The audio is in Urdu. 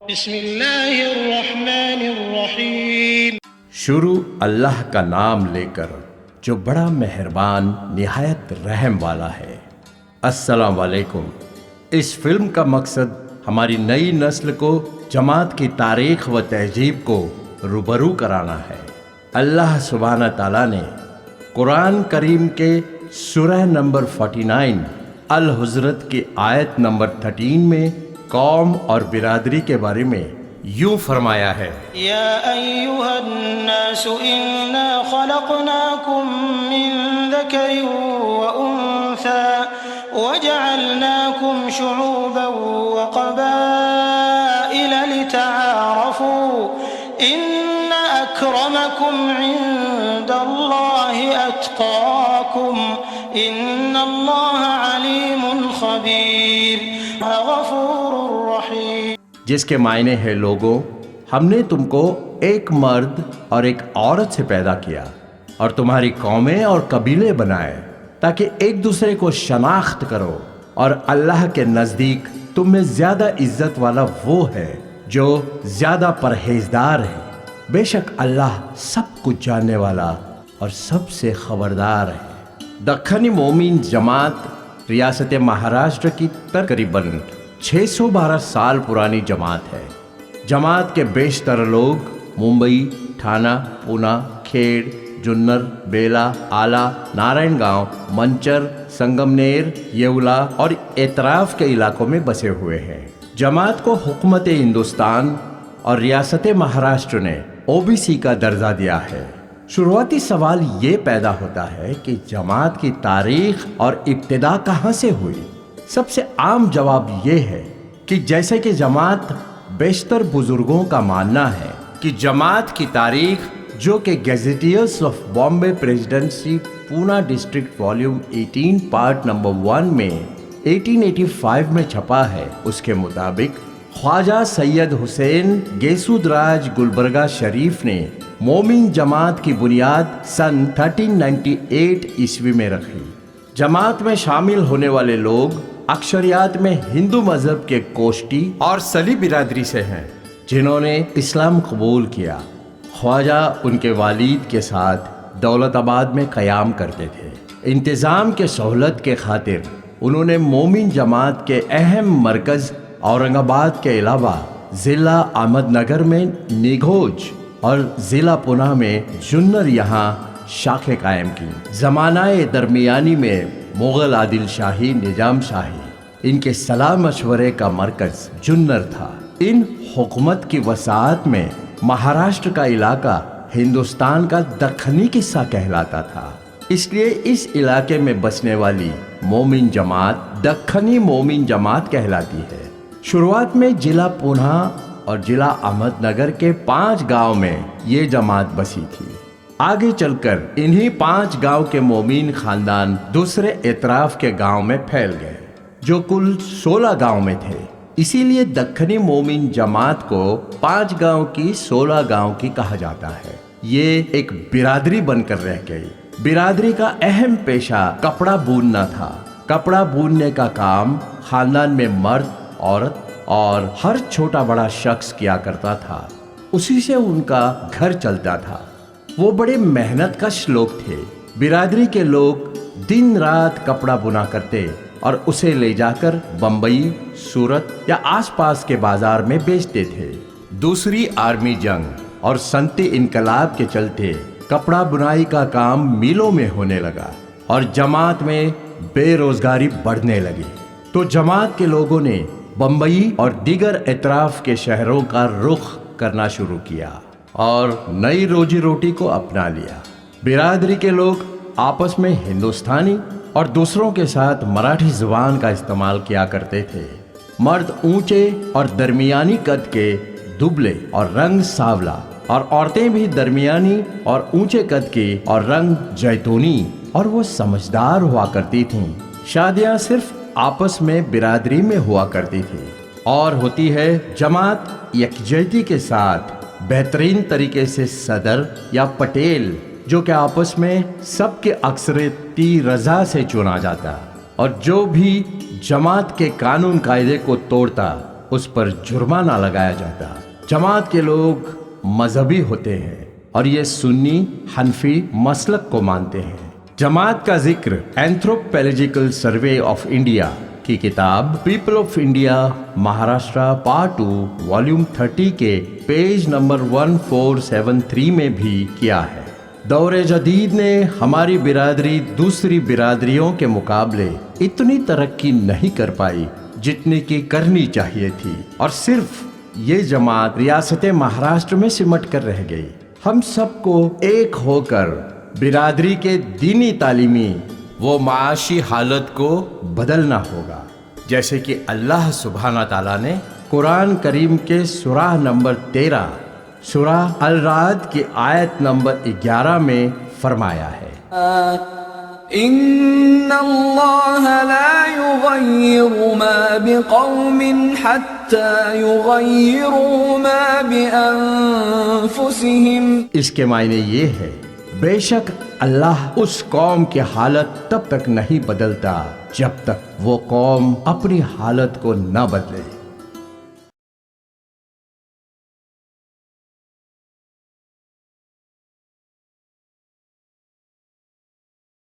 بسم اللہ الرحمن الرحیم۔ شروع اللہ کا نام لے کر جو بڑا مہربان نہایت رحم والا ہے۔ السلام علیکم۔ اس فلم کا مقصد ہماری نئی نسل کو جماعت کی تاریخ و تہذیب کو روبرو کرانا ہے۔ اللہ سبحانہ تعالیٰ نے قرآن کریم کے سورہ نمبر 49 الحجرات کی آیت نمبر 13 میں قوم اور برادری کے بارے میں یوں فرمایا ہے، یا ایہا الناس انا خلقناکم من ذکر وانثى وجعلناکم شعوبا وقبائل لتعارفوا ان اکرمکم عند اللہ اتقاکم ان اللہ علیم خبیر غفور الرحیم۔ جس کے معنی ہے، لوگوں، ہم نے تم کو ایک مرد اور ایک عورت سے پیدا کیا اور تمہاری قومیں اور قبیلے بنائے تاکہ ایک دوسرے کو شناخت کرو، اور اللہ کے نزدیک تم میں زیادہ عزت والا وہ ہے جو زیادہ پرہیزدار ہے۔ بے شک اللہ سب کچھ جاننے والا اور سب سے خبردار ہے۔ دکنی مومن جماعت ریاست مہاراشٹر کی تقریباً 612 سال پرانی جماعت ہے۔ جماعت کے بیشتر لوگ ممبئی، ٹھانہ، پونا، کھیڑ، جنر، بیلا، آلہ، نارائن گاؤں، منچر، سنگمنیر، یولا اور اطراف کے علاقوں میں بسے ہوئے ہیں۔ جماعت کو حکومت ہندوستان اور ریاست مہاراشٹر نے OBC کا درجہ دیا ہے۔ شروعاتی سوال یہ پیدا ہوتا ہے کہ جماعت کی تاریخ اور ابتدا کہاں سے ہوئی؟ سب سے عام جواب یہ ہے کہ جیسے کہ جماعت بیشتر بزرگوں کا ماننا ہے کہ جماعت کی تاریخ، جو کہ gazetteers of Bombay presidency Poona district volume 18 part number 1 میں 1885 میں چھپا ہے، اس کے مطابق خواجہ سید حسین گیسودراج گلبرگہ شریف نے مومن جماعت کی بنیاد سن 1398 عیسوی میں رکھی۔ جماعت میں شامل ہونے والے لوگ اکثریات میں ہندو مذہب کے کوشٹی اور سلی برادری سے ہیں، جنہوں نے اسلام قبول کیا۔ خواجہ ان کے والد کے ساتھ دولت آباد میں قیام کرتے تھے۔ انتظام کے سہولت کے خاطر انہوں نے مومن جماعت کے اہم مرکز اورنگ آباد کے علاوہ ضلع احمد نگر میں نیگھوج اور ضلع پونا میں جنر یہاں شاخیں قائم کی۔ زمانہ درمیانی میں مغل عادل شاہی نظام شاہی ان کے صلاح مشورے کا مرکز جنر تھا۔ ان حکومت کی وساعت میں مہاراشٹر کا علاقہ ہندوستان کا دکنی قصہ کہلاتا تھا، اس لیے اس علاقے میں بسنے والی مومن جماعت دکنی مومن جماعت کہلاتی ہے۔ شروعات میں ضلع پونا اور ضلع احمد نگر کے 5 گاؤں میں یہ جماعت بسی تھی۔ آگے چل کر انہی 5 گاؤں کے مومن خاندان دوسرے اطراف کے گاؤں میں پھیل گئے، جو کل 16 گاؤں میں تھے۔ اسی لیے دکنی مومن جماعت کو 5 گاؤں کی 16 گاؤں کی کہا جاتا ہے۔ یہ ایک برادری بن کر رہ گئی۔ برادری کا اہم پیشہ کپڑا بوننا تھا۔ کپڑا بوننے کا کام خاندان میں مرد، عورت اور ہر چھوٹا بڑا شخص کیا کرتا تھا۔ اسی سے ان کا گھر چلتا تھا۔ وہ بڑے محنت کش لوگ تھے۔ برادری کے لوگ دن رات کپڑا بنا کرتے اور اسے لے جا کر بمبئی، سورت یا آس پاس کے بازار میں بیچتے تھے۔ دوسری عالمی جنگ اور صنعتی انقلاب کے چلتے کپڑا بنائی کا کام میلوں میں ہونے لگا اور جماعت میں بے روزگاری بڑھنے لگی، تو جماعت کے لوگوں نے بمبئی اور دیگر اطراف کے شہروں کا رخ کرنا شروع کیا اور نئی روزی روٹی کو اپنا لیا۔ برادری کے لوگ آپس میں ہندوستانی اور دوسروں کے ساتھ مراٹھی زبان کا استعمال کیا کرتے تھے۔ مرد اونچے اور درمیانی قد کے دبلے اور رنگ سانولا، اور عورتیں بھی درمیانی اور اونچے قد کی اور رنگ زیتونی، اور وہ سمجھدار ہوا کرتی تھیں۔ شادیاں صرف آپس میں برادری میں ہوا کرتی تھی اور ہوتی ہے جماعت یکجہتی کے ساتھ بہترین طریقے سے صدر یا پٹیل، جو کہ آپس میں سب کے اکثریتی رضا سے چنا جاتا، اور جو بھی جماعت کے قانون قاعدے کو توڑتا اس پر جرمانہ لگایا جاتا۔ جماعت کے لوگ مذہبی ہوتے ہیں اور یہ سنی حنفی مسلک کو مانتے ہیں۔ جماعت کا ذکر اینتھروپولوجیکل سروے آف انڈیا کی کتاب people of India Maharashtra part 2 volume 30 کے پیج نمبر 1473 میں بھی کیا ہے۔ دور جدید نے ہماری برادری دوسری برادریوں کے مقابلے اتنی ترقی نہیں کر پائی جتنی کی کرنی چاہیے تھی، اور صرف یہ جماعت ریاست مہاراشٹر میں سمٹ کر رہ گئی۔ ہم سب کو ایک ہو کر برادری کے دینی تعلیمی وہ معاشی حالت کو بدلنا ہوگا، جیسے کہ اللہ سبحانہ تعالیٰ نے قرآن کریم کے سورہ نمبر 13 سورہ الرعد کی آیت نمبر 11 میں فرمایا ہے، ان اللہ لا یغیر ما بقوم حتی یغیروا ما بانفسہم۔ اس کے معنی یہ ہے بے شک اللہ اس قوم کی حالت تب تک نہیں بدلتا جب تک وہ قوم اپنی حالت کو نہ بدلے۔